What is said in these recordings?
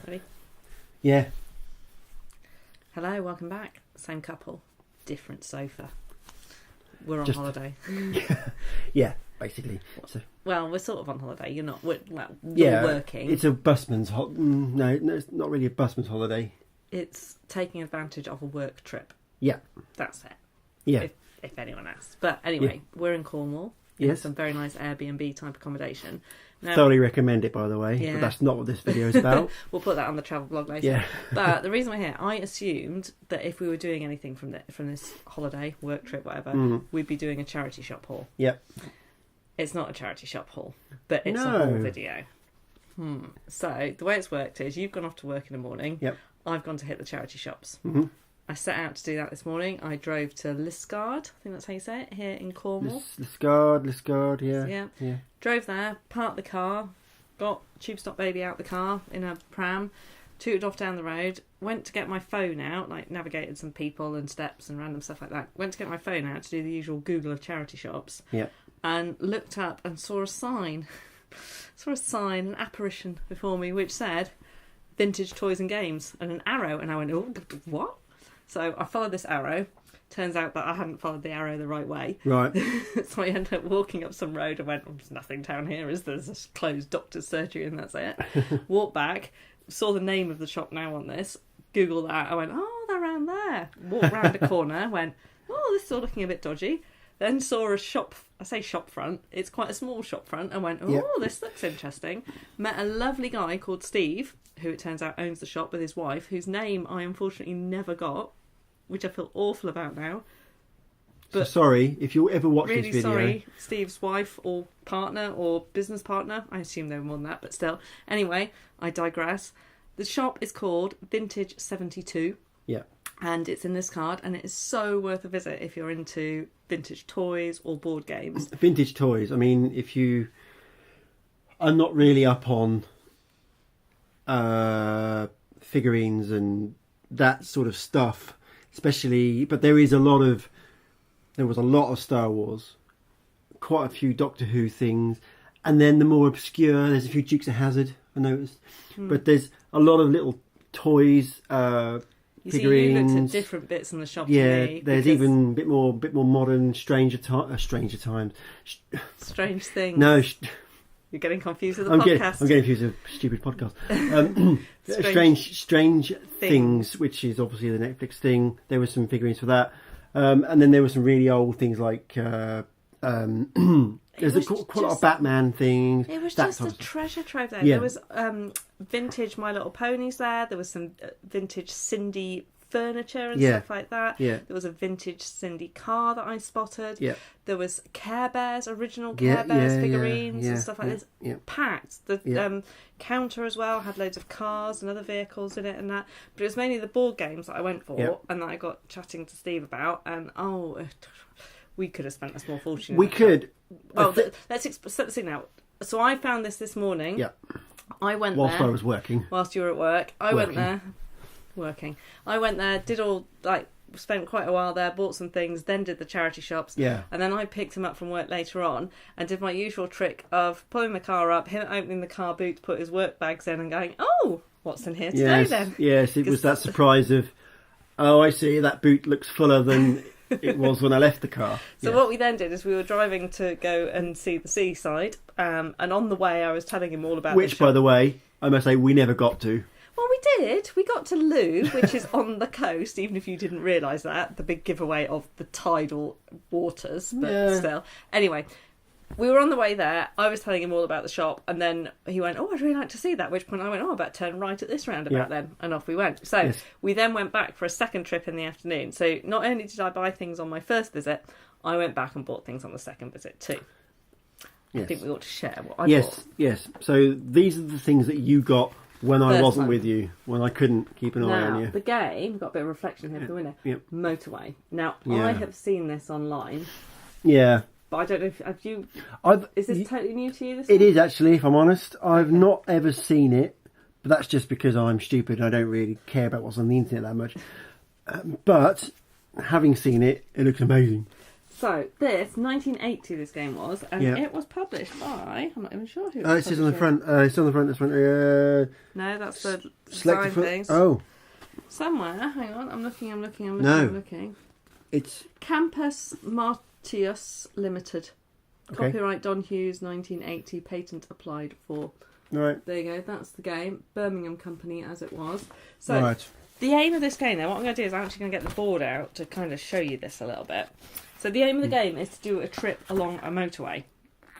Ready? Yeah. Hello, welcome back. Same couple, different sofa. We're on holiday. Yeah, basically. So, well, we're sort of on holiday. You're not. You're working. It's a busman's no, it's not really a busman's holiday. It's taking advantage of a work trip. Yeah. That's it. Yeah. If anyone asks. But anyway, we're in Cornwall. Yes. Some very nice Airbnb type accommodation. Now, thoroughly recommend it, by the way. Yeah. But that's not what this video is about. We'll put that on the travel blog later. Yeah. But the reason we're here, I assumed that if we were doing anything from this holiday, work trip, whatever, we'd be doing a charity shop haul. Yep. It's not a charity shop haul, but it's a haul video. So the way it's worked is you've gone off to work in the morning. Yep. I've gone to hit the charity shops. Mm-hmm. I set out to do that this morning. I drove to Liskeard, I think that's how you say it, here in Cornwall. Liskeard, yeah. Yeah. Drove there, parked the car, got Tube Stop Baby out the car in a pram, tooted off down the road, went to get my phone out, like navigated some people and steps and random stuff like that. Went to get my phone out to do the usual Google of charity shops. Yeah. And looked up and saw a sign. An apparition before me, which said vintage toys and games and an arrow. And I went, oh, what? So I followed this arrow. Turns out that I hadn't followed the arrow the right way. Right. So I ended up walking up some road and went, there's nothing down here, is there? There's a closed doctor's surgery and that's it. Walked back, saw the name of the shop now on this, Googled that. I went, oh, they're around there. Walked round a corner, went, oh, this is all looking a bit dodgy. Then saw a shop, I say shop front, it's quite a small shop front, and went, oh, This looks interesting. Met a lovely guy called Steve, who it turns out owns the shop with his wife, whose name I unfortunately never got, which I feel awful about now. But so sorry, if you ever watch really this video. Sorry, Steve's wife or partner or business partner. I assume they were more than that, but still. Anyway, I digress. The shop is called Vintage 72. Yeah. And it's in Liskeard, and it is so worth a visit if you're into vintage toys or board games. Vintage toys. I mean, if you are not really up on figurines and that sort of stuff, especially, but there was a lot of Star Wars, quite a few Doctor Who things, and then the more obscure, there's a few Dukes of Hazzard, I noticed, but there's a lot of little toys, you figurines. See, you looked at different bits in the shop. Yeah, to me there's even a bit more modern, Stranger Times. Strange things. No, you're getting confused with the podcast. I'm getting confused with a stupid podcast. Strange Things, which is obviously the Netflix thing. There were some figurines for that, and then there were some really old things like there's quite a lot of Batman things. It was just a treasure trove there. Yeah. There was vintage My Little Ponies there. There was some vintage Cindy furniture and stuff like that. Yeah. There was a vintage Cindy car that I spotted. Yeah. There was Care Bears, original Care Bears figurines and stuff like this. Yeah. Packed. The counter as well had loads of cars and other vehicles in it and that. But it was mainly the board games that I went for and that I got chatting to Steve about. And we could have spent a small fortune. We could. Well, let's set the scene out. So I found this morning. Yeah. I went whilst there. I was working. Whilst you were at work. I went there. I went there, did all, spent quite a while there, bought some things, then did the charity shops. Yeah. And then I picked him up from work later on and did my usual trick of pulling the car up, him opening the car boot to put his work bags in and going, oh, what's in here today then? Yes, it was that surprise of, oh, I see, that boot looks fuller than it was when I left the car. So what we then did is we were driving to go and see the seaside, and on the way I was telling him all about which, by the way, I must say, we never got to. Well, we did. We got to Loo, which is on the coast, even if you didn't realise that. The big giveaway of the tidal waters, but still. Anyway, we were on the way there. I was telling him all about the shop, and then he went, oh, I'd really like to see that. At which point I went, oh, I better turn right at this roundabout then. And off we went. So we then went back for a second trip in the afternoon. So not only did I buy things on my first visit, I went back and bought things on the second visit too. I think we ought to share what I bought. Yes. So these are the things that you got when I wasn't with you, when I couldn't keep an eye on you. The game, got a bit of reflection here for the winner. Yep. Motorway. Now, I have seen this online. Yeah. But I don't know if have you. Is this totally new to you? This it is actually, if I'm honest. I've not ever seen it, but that's just because I'm stupid and I don't really care about what's on the internet that much. But having seen it, it looks amazing. So, 1980 this game was, and Yeah. it was published by, I'm not even sure who it Oh, was it says on the published front. It's on the front. This one. No, that's the Select design the things. Oh, Somewhere, hang on, I'm looking. No. it's Campus Martius Limited. okay. Copyright Don Hughes, 1980, patent applied for. Right. There you go, that's the game. Birmingham Company as it was. So, Right. the aim of this game, now, what I'm going to do is I'm actually going to get the board out to kind of show you this a little bit. So the aim of the game is to do a trip along a motorway,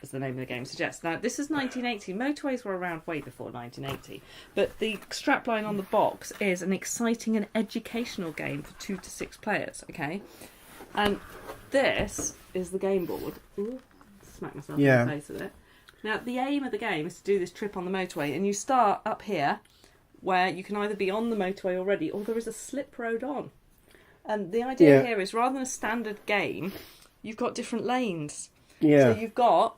as the name of the game suggests. Now, this is 1980. Motorways were around way before 1980. But the strapline on the box is an exciting and educational game for 2 to 6 players, okay? And this is the game board. Ooh, smack myself in the face with it. Now, the aim of the game is to do this trip on the motorway, and you start up here, where you can either be on the motorway already, or there is a slip road on. And the idea here is, rather than a standard game, you've got different lanes. Yeah. So you've got,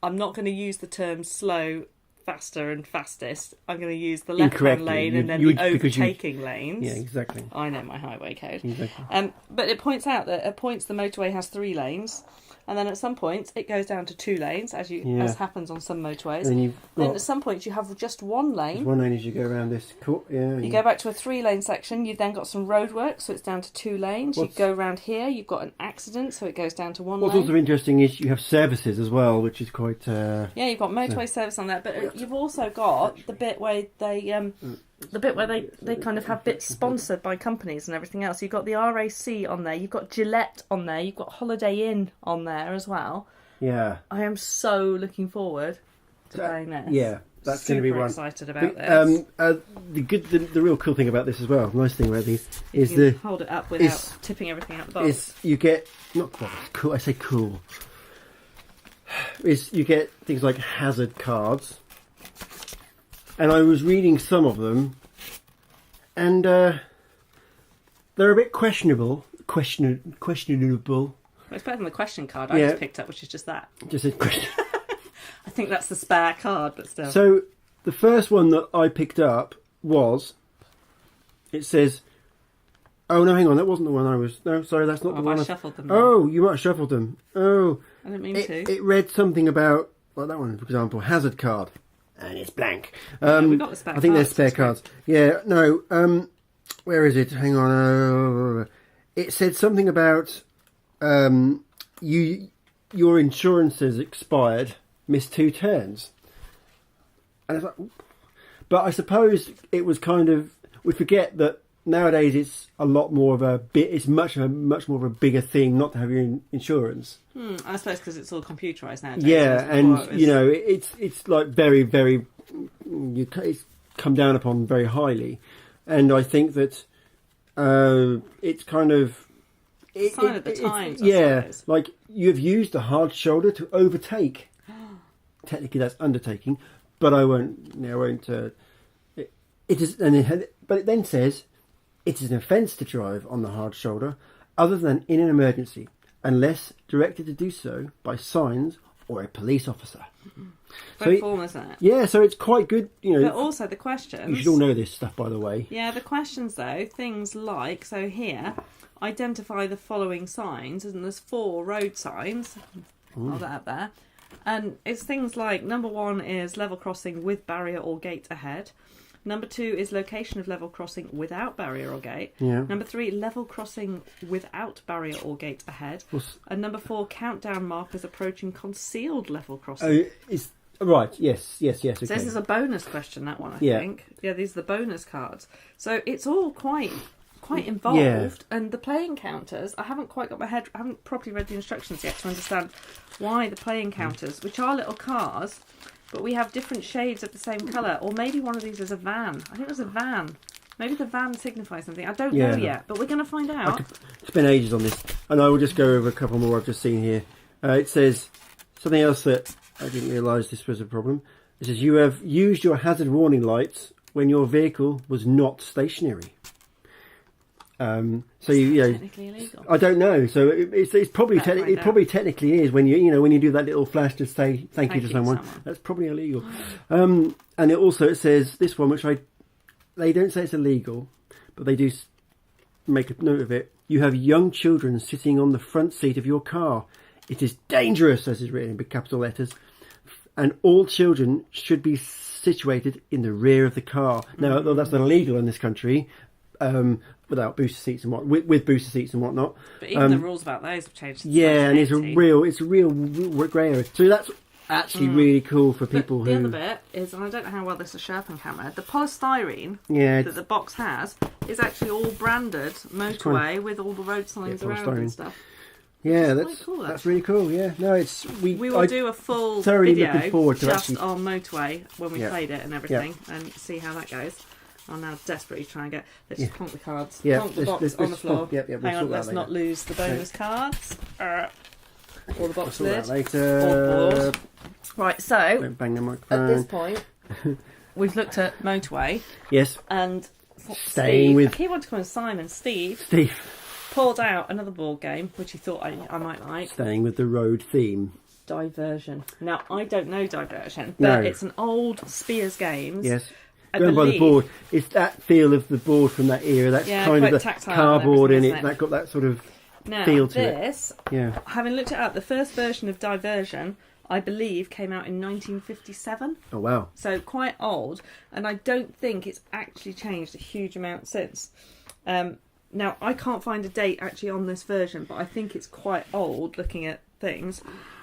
I'm not going to use the term slow, faster and fastest. I'm going to use the left-hand lane and then the overtaking lanes. Yeah, exactly. I know my highway code. Exactly. But it points out that at points the motorway has 3 lanes. And then at some points it goes down to 2 lanes, as happens on some motorways. And then at some points you have just 1 lane. One lane as you go around this. You go back to a 3-lane section. You've then got some roadwork, so it's down to 2 lanes. You go around here. You've got an accident, so it goes down to 1 lane. What's also interesting is you have services as well, which is quite. Yeah, you've got motorway service on that, but you've also got the bit where they kind of have bits sponsored by companies and everything else. You've got the RAC on there, you've got Gillette on there, you've got Holiday Inn on there as well. Yeah. I am so looking forward to playing this. Yeah, that's going to be one. Super excited about this. The real cool thing about this as well, nice thing about these, is you can hold it up without tipping everything out the box. Is you get cool. I say cool. Is you get things like hazard cards. And I was reading some of them, and they're a bit questionable. Questionable. Well, it's better than the question card I just picked up, which is just that. Just a question. I think that's the spare card, but still. So the first one that I picked up was. It says, "Oh no, hang on, that wasn't the one I was. No, sorry, that's not the one. I shuffled them. Oh, you might have shuffled them. Oh, I didn't mean to. It read something about, like that one, for example, hazard card. And it's blank. We got the spare I think cards, there's spare cards. Yeah, no. Where is it? Hang on. It said something about your insurance has expired. Missed 2 turns. And I was like, but I suppose it was kind of. We forget that nowadays it's a lot more of a bit. It's much more of a bigger thing not to have your insurance. I suppose because it's all computerised nowadays. Yeah, and it's like very, very. It's come down upon very highly, and I think that it's kind of sign of the times. Yeah, suppose. like you've used a hard shoulder to overtake. Technically, that's undertaking, but I won't. I won't. It is, but it then says it is an offence to drive on the hard shoulder, other than in an emergency, unless directed to do so by signs or a police officer. Very formal, isn't it? Yeah, so it's quite good, But also the questions. You should all know this stuff, by the way. Yeah, the questions though, things like, so here, identify the following signs, and there's 4 road signs. Hold that up there. And it's things like, number 1 is level crossing with barrier or gate ahead. Number 2 is location of level crossing without barrier or gate. Yeah. Number 3, level crossing without barrier or gate ahead. And number 4, countdown markers approaching concealed level crossing. Right, yes. Okay. So this is a bonus question, that one, I think. Yeah, these are the bonus cards. So it's all quite involved, and the playing counters, I haven't properly read the instructions yet to understand why the playing counters, which are little cars, but we have different shades of the same colour, or maybe one of these is a van. I think there's a van. Maybe the van signifies something. I don't know yet, but we're going to find out. I could spend ages on this, and I will just go over a couple more I've just seen here. It says something else that I didn't realise this was a problem. It says you have used your hazard warning lights when your vehicle was not stationary. So technically illegal. I don't know. So it's probably it probably technically is when you do that little flash to say thank you to someone. That's probably illegal. And it says this one, which they don't say it's illegal, but they do make a note of it. You have young children sitting on the front seat of your car. It is dangerous, as is written in big capital letters, and all children should be situated in the rear of the car. Now, that's not illegal in this country, without booster seats and with booster seats and whatnot. But even the rules about those have changed. Since and it's a real grey area. So that's actually really cool for people the who. other bit is, and I don't know how well this is sharp on camera, the polystyrene that the box has is actually all branded Motorway with all the road signs around and stuff. Yeah, cool, that's really cool. Yeah, no, we will do a full video just on Motorway when we played it and everything, and see how that goes. I'm now desperately trying to get. Let's just plonk the cards. Plonk the box on the floor. Hang on, let's not lose the bonus cards. Or the box lid. Later. Or the board. Right, so Don't bang the microphone. at this point, we've looked at Motorway. Yes. And Staying with. He wanted to call him Simon. Steve pulled out another board game, which he thought I might like. Staying with the road theme. Diversion. Now, I don't know Diversion, but it's an old Spears Games. Yes. Going by the board, it's that feel of the board from that era. That's kind of the cardboard in it. That got that sort of feel to it. Yeah. Having looked it up, the first version of Diversion, I believe, came out in 1957. Oh wow! So quite old, and I don't think it's actually changed a huge amount since. Now I can't find a date actually on this version, but I think it's quite old. Looking at things,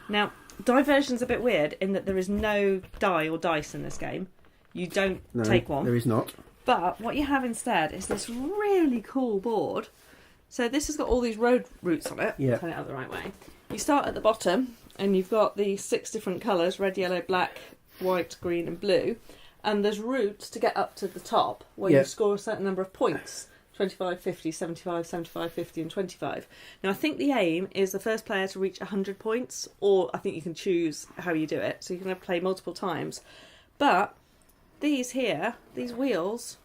now Diversion's a bit weird in that there is no die or dice in this game. You don't take one. There is not. But what you have instead is this really cool board. So this has got all these road routes on it. Yeah. Turn it out the right way. You start at the bottom and you've got the 6 different colours, red, yellow, black, white, green and blue. And there's routes to get up to the top where you score a certain number of points. 25, 50, 75, 75, 50 and 25. Now I think the aim is the first player to reach 100 points, or I think you can choose how you do it. So you can play multiple times. But these wheels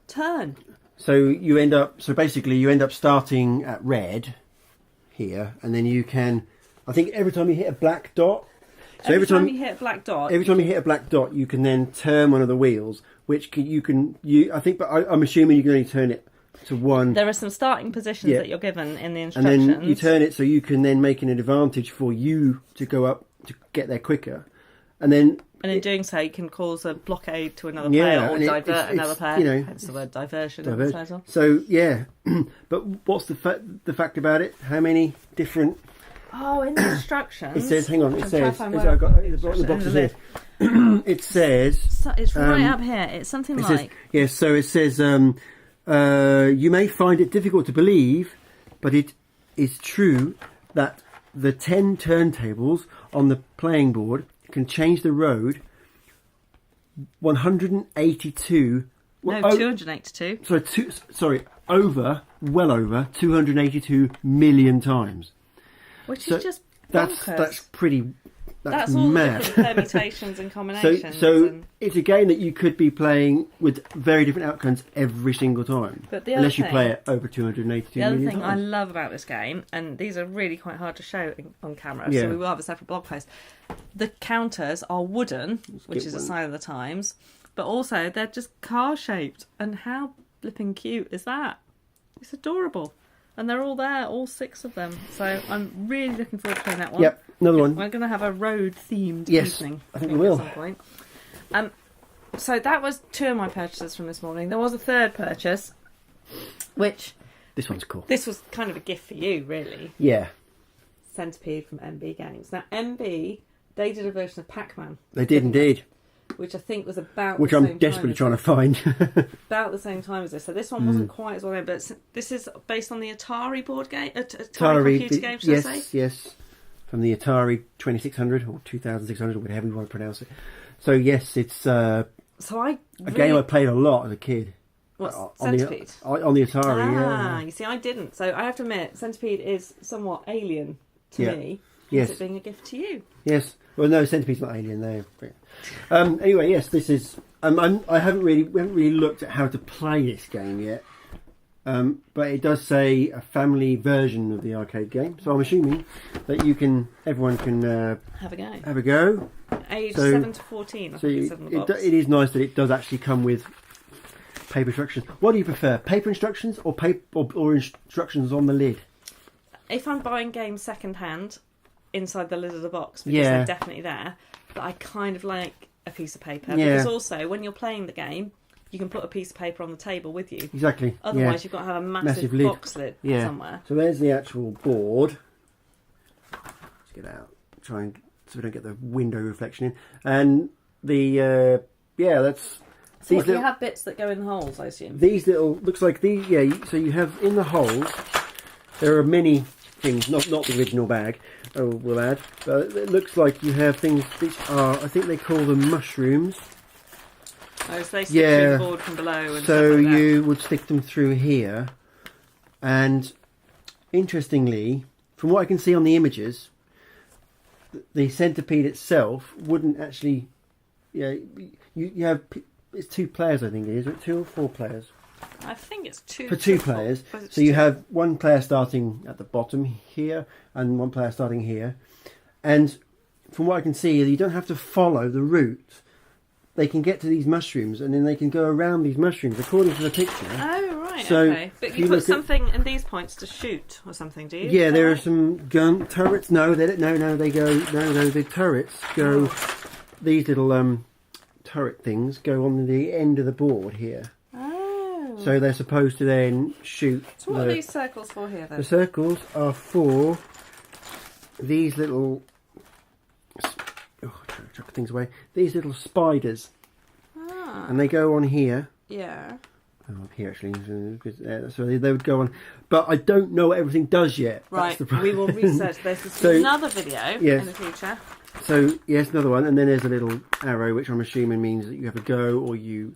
turn. So basically you end up starting at red here, and then you can, I think every time you hit a black dot. So every time you hit a black dot, you can then turn one of the wheels, which I think, but I'm assuming you can only turn it to one. There are some starting positions that you're given in the instructions. And then you turn it so you can then make an advantage for you to go up to get there quicker. And in doing so, you can cause a blockade to another player or divert another player. Hence the word diversion. So, but what's the fact about it? How many different... Oh, in the instructions... It says, hang on, it says... I've got the boxes here. It says... So it's right up here. It's something like... Yes, so it says, you may find it difficult to believe, but it is true that the 10 turntables on the playing board can change the road 182... No, 282. Well over 282 million times. Which is just bonkers. That's all mad. The different permutations and combinations. So it's a game that you could be playing with very different outcomes every single time. But unless you play it over 282 million times. The other thing I love about this game, and these are really quite hard to show on camera, so we will have a separate blog post. The counters are wooden, which is a sign of the times, but also they're just car-shaped. And how flipping cute is that? It's adorable. And they're all there, all 6 of them. So I'm really looking forward to playing that one. Yep, another one. We're going to have a road-themed evening. I think we will. At some point. So that was 2 of my purchases from this morning. There was a third purchase, which... This one's cool. This was kind of a gift for you, really. Yeah. Centipede from MB Games. Now, MB, they did a version of Pac-Man. They did indeed. Which I think was about the same time. Which I'm desperately trying to find. About the same time as this. So this one wasn't quite as well known, but this is based on the Atari board game, Atari computer game, should I say? Yes, from the Atari 2600 or 2600, whatever you want to pronounce it. So yes, it's a game I played a lot as a kid. What's Centipede? On the Atari, you see, I didn't. So I have to admit, Centipede is somewhat alien to me. Yes. It being a gift to you. Yes. Well, no, Centipede's not alien there. Anyway, yes, this is. We haven't really looked at how to play this game yet. But it does say a family version of the arcade game, so I'm assuming that everyone can have a go. Have a go. Age 7 to 14. I think it said on the box. It is nice that it does actually come with paper instructions. What do you prefer, paper instructions or or instructions on the lid? If I'm buying games second hand, inside the lid of the box, because Yeah. they're definitely there. But I kind of like a piece of paper, Yeah. because also when you're playing the game, you can put a piece of paper on the table with you. Exactly. Otherwise, you've got to have a massive lid. box lid somewhere. So there's the actual board. Let's get out. Try and so we don't get the window reflection in. And the that's. So these you have bits that go in the holes, I assume. These little looks like these. Yeah. So you have in the holes. There are many things, not the original bag. Oh, we'll add. But it looks like you have things. These are, I think they call them mushrooms. Oh, so they stick through the board from below and so stuff like that. you would stick them through here, and interestingly, from what I can see on the images, the Centipede itself wouldn't actually. Yeah, you have it's 2 players. I think it is. Is it 2 or 4 players? I think it's 2 for 2 players. So you have 1 player starting at the bottom here and 1 player starting here, and from what I can see, you don't have to follow the route. They can get to these mushrooms, and then they can go around these mushrooms according to the picture. Oh, right, So okay. But you put something in these points to shoot or something, do you? Yeah, there are some gun turrets. No, they don't. No, they go. No, the turrets go. These little turret things go on the end of the board here. Oh. So they're supposed to then shoot. So what are these circles for here, then? The circles are for these little. Chuck things away. These little spiders, and they go on here. Yeah. Oh, up here actually, so they would go on, but I don't know what everything does yet. Right, we will research this. There's another video in the future. So yes, another one, and then there's a little arrow, which I'm assuming means that you have a go or you.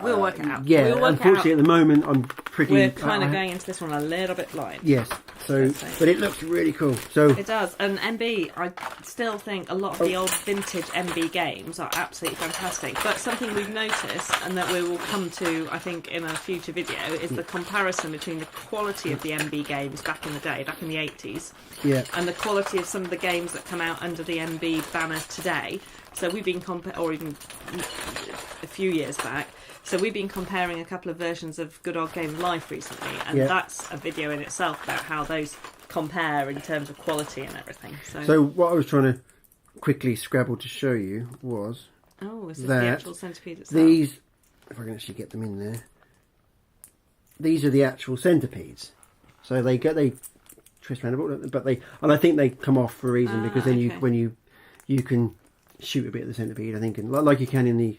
We'll work it out. Yeah, we'll work unfortunately, it out. at the moment, I'm pretty. We're kind of going into this one a little bit blind. Yes. So, but it looks really cool. So it does, and MB, I still think a lot of the old vintage MB games are absolutely fantastic. But something we've noticed, and that we will come to, I think, in a future video, is the comparison between the quality of the MB games back in the day, back in the 80s, and the quality of some of the games that come out under the MB banner today. So we've been or even a few years back. So we've been comparing a couple of versions of Good Old Game of Life recently, and that's a video in itself about how those compare in terms of quality and everything. So what I was trying to quickly scrabble to show you was is this the actual Centipede itself? These, if I can actually get them in there, these are the actual Centipedes. So they twist around a bit, but I think they come off for a reason, because then when you can shoot a bit of the Centipede, I think, and like you can in the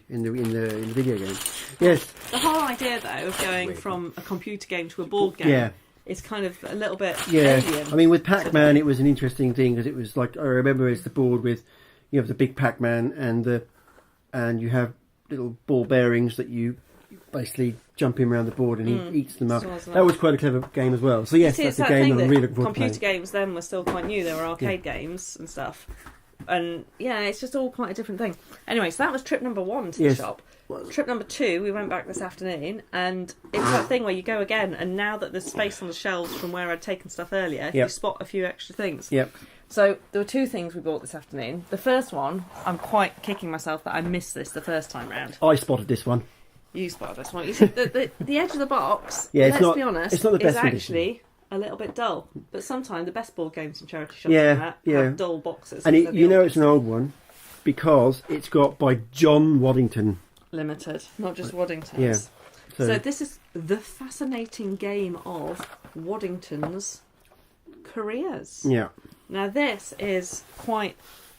video game. Yes. The whole idea, though, of going from a computer game to a board game is kind of a little bit alien. I mean, with Pac-Man, it was an interesting thing, because it was like, I remember it's the board with, you have the big Pac-Man and you have little ball bearings that you basically jump him around the board and he eats them up. That was quite a clever game as well. So yes, that's a game that I'm really looking forward to playing. Computer games then were still quite new. There were arcade games and stuff. And it's just all quite a different thing. Anyway, so that was trip number 1 to the shop. Trip number 2, we went back this afternoon, and it's that thing where you go again, and now that there's space on the shelves from where I'd taken stuff earlier, you spot a few extra things. So there were 2 things we bought this afternoon. The first one, I'm quite kicking myself that I missed this the first time round. I spotted this one. You spotted this one. You see, the edge of the box, let's be honest, it's not the best is actually a little bit dull. But sometimes the best board games and charity shops have dull boxes. And it's an old one because it's got by John Waddington. Limited, not just Waddingtons. Yeah. So this is the fascinating game of Waddington's Careers. Yeah. Now this is quite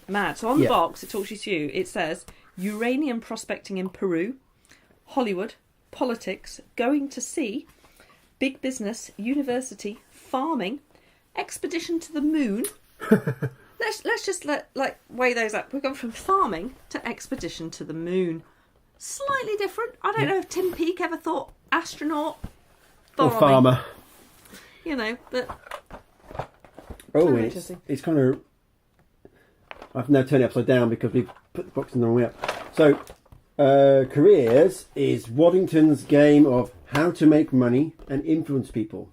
mad. So on the box, it talks you through. It says uranium prospecting in Peru, Hollywood, politics, going to sea, big business, university, farming, expedition to the moon. Let's just weigh those up. We've gone from farming to expedition to the moon. Slightly different. I don't know if Tim Peake ever thought astronaut, farming, or farmer. But it's kind of. I've now turned it upside down because we've put the box in the wrong way up. So, Careers is Waddington's game of how to make money and influence people.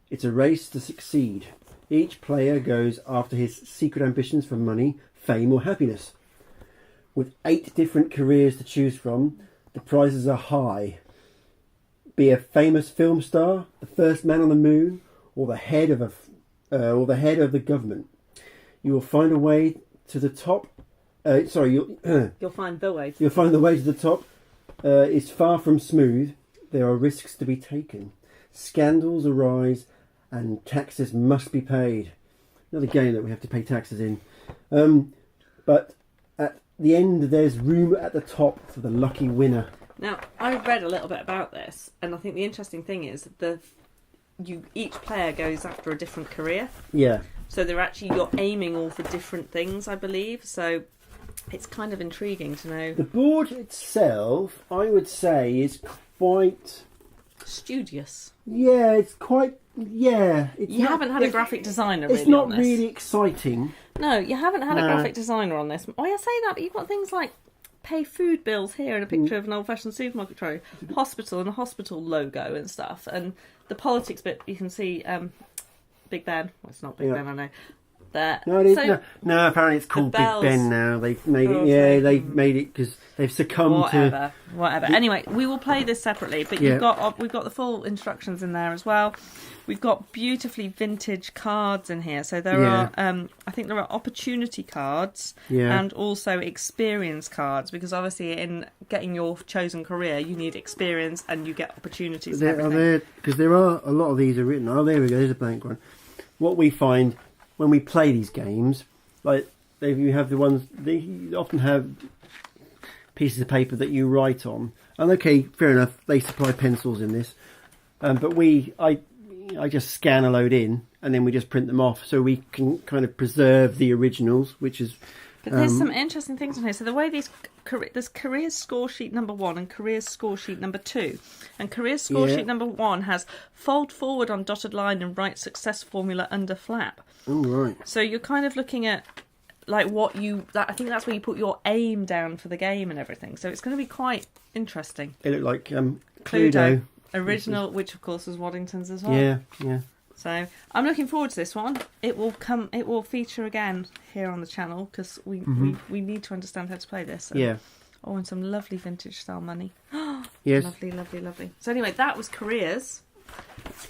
It's a race to succeed. Each player goes after his secret ambitions for money, fame or happiness. With 8 different careers to choose from, the prizes are high. Be a famous film star, the first man on the moon, or the head of the government. You will find a way to the top. You'll find the way. You'll find the way to the top. Is far from smooth. There are risks to be taken. Scandals arise, and taxes must be paid. Another game that we have to pay taxes in. But at the end, there's room at the top for the lucky winner. Now, I read a little bit about this, and I think the interesting thing is each player goes after a different career. Yeah. So you're aiming all for different things, I believe. So it's kind of intriguing to know. The board itself, I would say, is quite studious. Yeah, it's quite. Yeah, you haven't had a graphic designer. It's not really exciting. No, you haven't had a graphic designer on this. Oh, I say that, but you've got things like pay food bills here and a picture of an old-fashioned supermarket trolley, hospital and a hospital logo and stuff, and the politics bit you can see. Big Ben. Well, it's not Big Ben, I know. There. No, it is. No, apparently it's called Big Ben now. They've made it. Yeah, they've made it because they've succumbed to whatever. Anyway, we will play this separately, but we've got the full instructions in there as well. We've got beautifully vintage cards in here. So there are, I think there are opportunity cards and also experience cards, because obviously in getting your chosen career, you need experience and you get opportunities. Because there are a lot of these are written. Oh, there we go. There's a blank one. What we find when we play these games, like you have the ones, they often have pieces of paper that you write on. And okay, fair enough, they supply pencils in this. But I just scan a load in and then we just print them off so we can kind of preserve the originals, which is... But there's some interesting things in here. So the way there's careers score sheet number 1 and careers score sheet number 2. And careers score sheet number 1 has fold forward on dotted line and write success formula under flap. Oh, right. So you're kind of looking at like I think that's where you put your aim down for the game and everything. So it's going to be quite interesting. It looked like Cluedo. Original, which of course was Warringtons as well. Yeah. So I'm looking forward to this one. It will feature again here on the channel because we need to understand how to play this. And, and some lovely vintage style money. Yes. Lovely. So anyway, that was careers.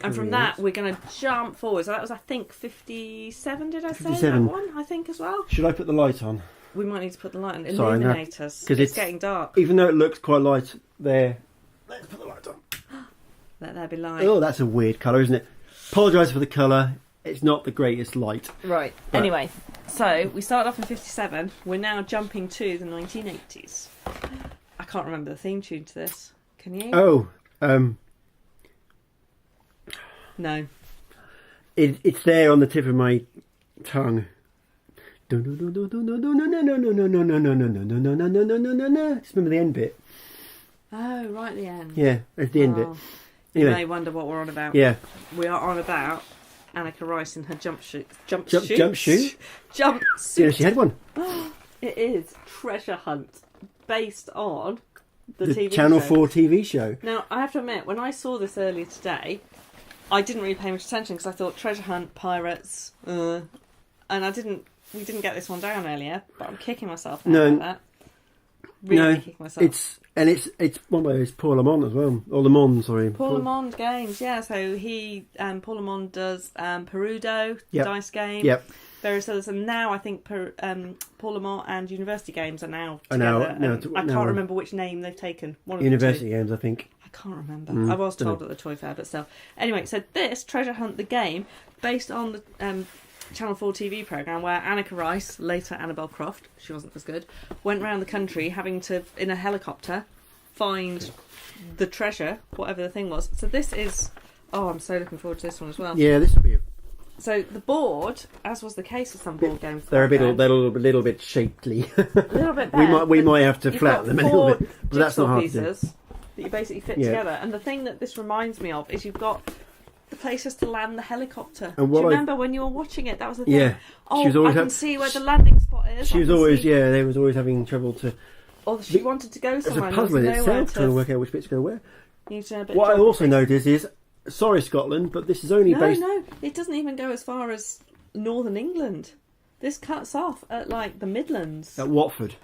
And from that, we're going to jump forward. So that was, I think, 57, did I say? 57. That one, I think, as well. Should I put the light on? We might need to put the light on. Illuminate us. Because it's getting dark. Even though it looks quite light there. Let's put the light on. Let there be light. Oh, that's a weird colour, isn't it? Apologise for the colour. It's not the greatest light. Right. But anyway, so we started off in 57. We're now jumping to the 1980s. I can't remember the theme tune to this. Can you? Oh, no. It's there on the tip of my tongue. Just remember the end bit. Oh, right, the end. Yeah, it's the end bit. Anyway. You may wonder what we're on about. Yeah. We are on about Annika Rice in her jump shoe. Jump shoe? Jump suit. Yeah, she had one. It is Treasure Hunt, based on the TV Channel show. 4 TV show. Now, I have to admit, when I saw this earlier today, I didn't really pay much attention because I thought Treasure Hunt, pirates, and we didn't get this one down earlier, but I'm kicking myself now about that. Really kicking myself. It's one of those Paul Lamont as well. Or Lamont, sorry. Paul Lamont games, yeah. So Paul Lamont does Perudo, the dice game. Yep. Various others, and now I think Paul Lamont and University Games are now together. I can't remember which name they've taken. One of University Games, I think. I can't remember. I was told at the Toy Fair, but still. Anyway, so this Treasure Hunt, the game, based on the Channel 4 TV programme where Annika Rice, later Annabelle Croft, she wasn't as good, went around the country having to, in a helicopter, find the treasure, whatever the thing was. So this is... Oh, I'm so looking forward to this one as well. Yeah, this will be... So the board, as was the case with some board games... They're a little bit shapely. A little bit better. We might have to flatten them a little bit. But that's not hard pieces to do. That you basically fit together. And the thing that this reminds me of is you've got... the places to land the helicopter. Do you remember when you were watching it? That was the thing. Yeah. Oh, I can see where the landing spot is. She was always, they was always having trouble to... Or she wanted to go somewhere. It's a puzzle in itself, trying to work out which bits go where. What I also noticed is, sorry Scotland, but this is only based... No, it doesn't even go as far as Northern England. This cuts off at like the Midlands. At Watford.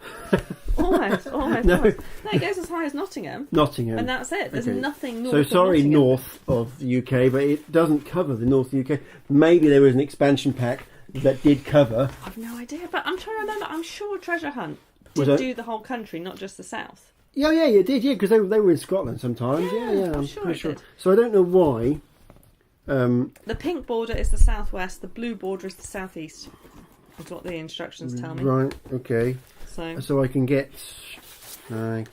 Almost. No. No, it goes as high as Nottingham. Nottingham. And that's it. There's Okay. nothing north So of sorry, Nottingham. north of the UK, but it doesn't cover the north of the UK. Maybe there was an expansion pack that did cover. I've no idea, but I'm trying to remember. I'm sure Treasure Hunt Was did it? do the whole country, not just the south. Yeah, it did, yeah, because they were in Scotland sometimes. Yeah, I'm pretty sure it did. So I don't know why. The pink border is the southwest. The blue border is the southeast. Is what the instructions tell me. Right, okay. So I can get. But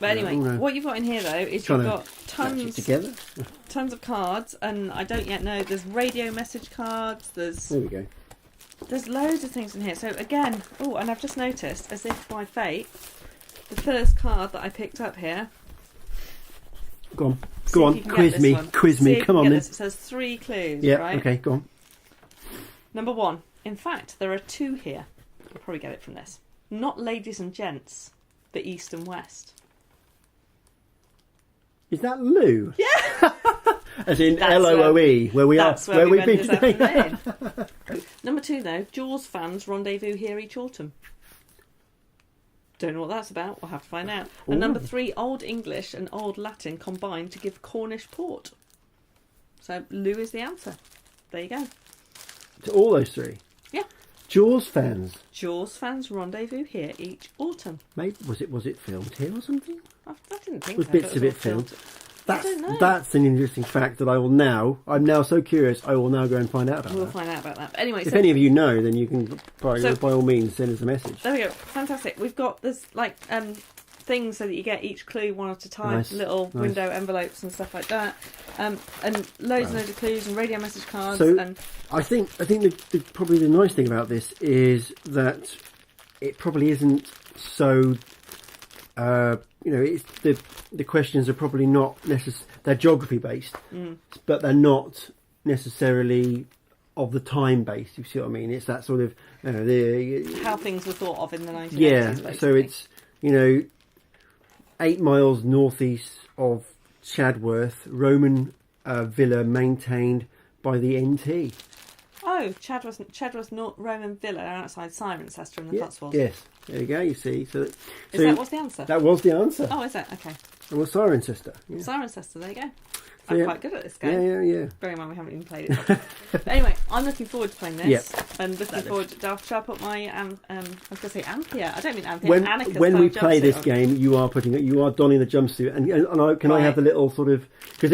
anyway, what you've got in here though is you've got tons of cards, and I don't yet know. There's radio message cards. There we go. There's loads of things in here. So again, and I've just noticed, as if by fate, the first card that I picked up here. Go on, quiz me, come on then. It says 3 clues, yeah, right? okay, go on. Number 1. In fact, there are 2 here. You'll probably get it from this. Not ladies and gents, but east and west. Is that Lou? Yeah! As in L-O-O-E, where we are, where we've been today. Number 2, though, Jaws fans rendezvous here each autumn. Don't know what that's about. We'll have to find out. Ooh. And number 3, Old English and Old Latin combined to give Cornish port. So Lou is the answer. There you go. To all those 3? Yeah. Jaws fans. Jaws fans rendezvous here each autumn. Mate, was it filmed here or something? I didn't think Was so. bits but of it all filmed? I don't know. That's an interesting fact that I'm now so curious, I will now go and find out about We'll that. find out about that. But anyway, If any of you know, then you can, by all means, send us a message. there we go. Fantastic. We've got this, things so that you get each clue one at a time. Nice, Little nice. window envelopes and stuff like that. And loads and loads of clues and radio message cards. So, and I think probably the nice thing about this is that it probably isn't so... it's the questions are probably not they're geography based, but they're not necessarily of the time based. You see what I mean? It's that sort of how things were thought of in the 1980s. yeah. Basically. So it's 8 miles northeast of Chadworth, Roman villa maintained by the NT. Oh, Chadworth Roman Villa outside Cirencester in the Cotswolds. Yes, there you go. You see, so that was the answer? That was the answer. Oh, is it? Okay. It was Cirencester. Yeah. Cirencester. There you go. I'm quite good at this game. Yeah. Bearing in mind we haven't even played it. But anyway, I'm looking forward to playing this. Yep. And looking forward to... Shall I put my... I was going to say Ampere. I don't mean Ampere. When we play this game, you are donning the jumpsuit. And I have the little sort of... Because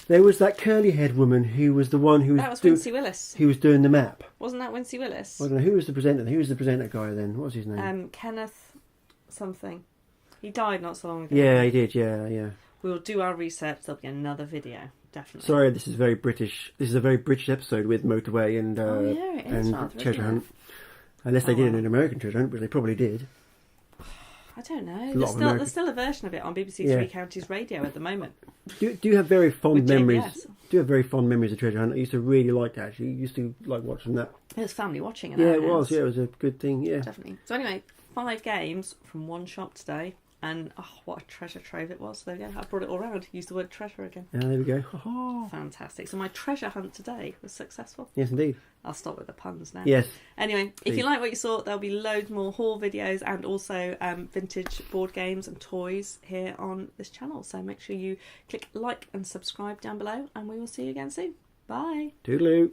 there was that curly-haired woman who was the one who was... That was Wincy Willis. Who was doing the map. Wasn't that Wincy Willis? I don't know. Who was the presenter? Who was the presenter guy then? What was his name? Kenneth something. He died not so long ago. Yeah, he did. Yeah. We'll do our research. There'll be another video. Definitely. Sorry, this is very British. This is a very British episode with Motorway and it is rather, Treasure Hunt. Unless they did an American Treasure Hunt, which they probably did. I don't know. There's still a version of it on BBC Three Counties Radio at the moment. Do you have very fond memories? Yes. Do you have very fond memories of Treasure Hunt? I used to really like that. Actually, you used to like watching that. It was family watching. It was. Yeah, it was a good thing. Yeah, definitely. So anyway, 5 games from one shop today, and what a treasure trove it was. There we go. I brought it all around. Used the word treasure again. Yeah, there we go. Fantastic. So my treasure hunt today was successful. Yes, indeed. I'll stop with the puns now. Yes. Anyway, if you like what you saw, there'll be loads more haul videos and also vintage board games and toys here on this channel. So make sure you click like and subscribe down below, and we will see you again soon. Bye. Toodaloo.